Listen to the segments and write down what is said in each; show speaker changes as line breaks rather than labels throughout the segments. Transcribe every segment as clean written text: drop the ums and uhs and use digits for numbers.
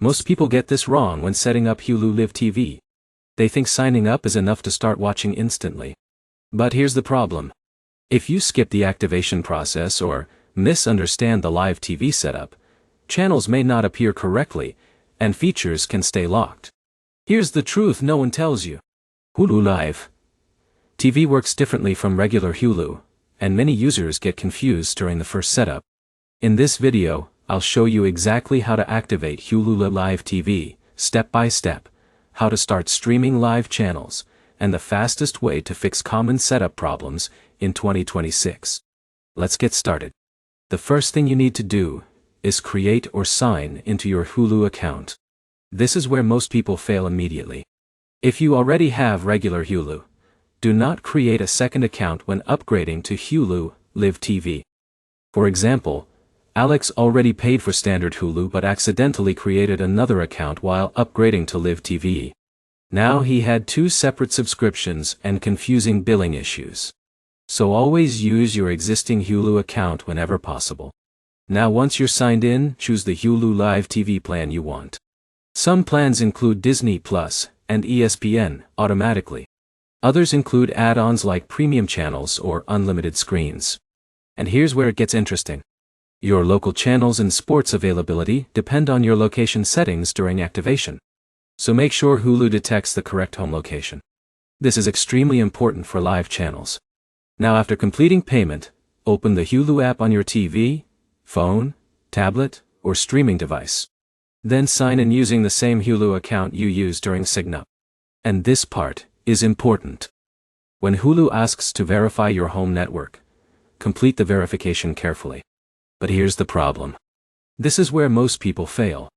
Most people get this wrong when setting up Hulu Live TV. They think signing up is enough to start watching instantly. But here's the problem. If you skip the activation process or misunderstand the live TV setup, channels may not appear correctly, and features can stay locked. Here's the truth no one tells you. Hulu Live TV works differently from regular Hulu, and many users get confused during the first setup. In this video, I'll show you exactly how to activate Hulu Live TV, step by step, how to start streaming live channels, and the fastest way to fix common setup problems in 2026. Let's get started. The first thing you need to do is create or sign into your Hulu account. This is where most people fail immediately. If you already have regular Hulu, do not create a second account when upgrading to Hulu Live TV. For example, Alex already paid for standard Hulu but accidentally created another account while upgrading to Live TV. Now he had two separate subscriptions and confusing billing issues. So always use your existing Hulu account whenever possible. Now once you're signed in, choose the Hulu Live TV plan you want. Some plans include Disney Plus and ESPN automatically. Others include add-ons like premium channels or unlimited screens. And here's where it gets interesting. Your local channels and sports availability depend on your location settings during activation. So make sure Hulu detects the correct home location. This is extremely important for live channels. Now after completing payment, open the Hulu app on your TV, phone, tablet, or streaming device. Then sign in using the same Hulu account you used during sign-up. And this part is important. When Hulu asks to verify your home network, complete the verification carefully. But here's the problem. This is where most people fail.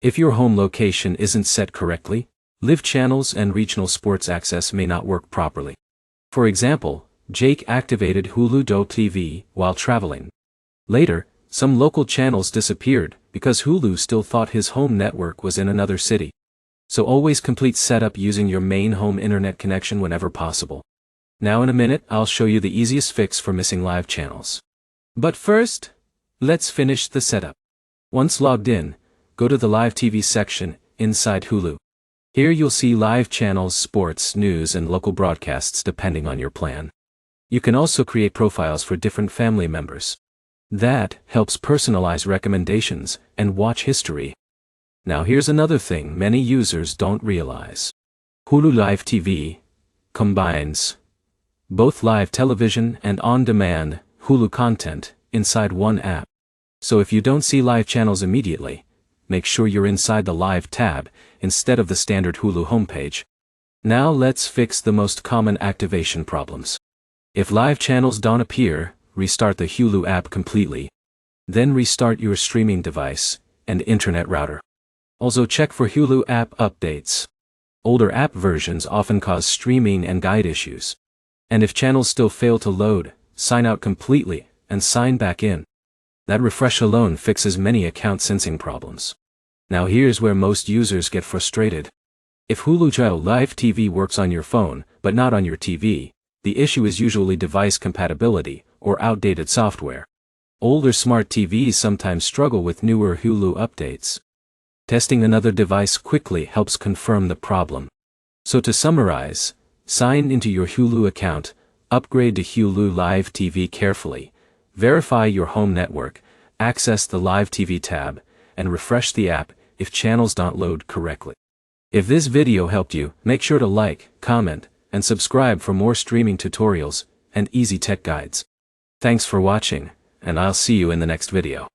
If your home location isn't set correctly, live channels and regional sports access may not work properly. For example, Jake activated Hulu TV while traveling. Later, some local channels disappeared because Hulu still thought his home network was in another city. So always complete setup using your main home internet connection whenever possible. Now in a minute, I'll show you the easiest fix for missing live channels. But first, let's finish the setup. Once logged in, go to the Live TV section inside Hulu. Here you'll see live channels, sports, news, and local broadcasts depending on your plan. You can also create profiles for different family members. That helps personalize recommendations and watch history. Now here's another thing many users don't realize. Hulu Live TV combines both live television and on-demand Hulu content inside one app. So if you don't see live channels immediately, make sure you're inside the Live tab instead of the standard Hulu homepage. Now let's fix the most common activation problems. If live channels don't appear, restart the Hulu app completely. Then restart your streaming device and internet router. Also check for Hulu app updates. Older app versions often cause streaming and guide issues. And if channels still fail to load, sign out completely and sign back in. That refresh alone fixes many account syncing problems. Now here's where most users get frustrated. If Hulu Live TV works on your phone, but not on your TV, the issue is usually device compatibility or outdated software. Older smart TVs sometimes struggle with newer Hulu updates. Testing another device quickly helps confirm the problem. So to summarize, sign into your Hulu account, upgrade to Hulu Live TV carefully, verify your home network, access the Live TV tab, and refresh the app if channels don't load correctly. If this video helped you, make sure to like, comment, and subscribe for more streaming tutorials and easy tech guides. Thanks for watching, and I'll see you in the next video.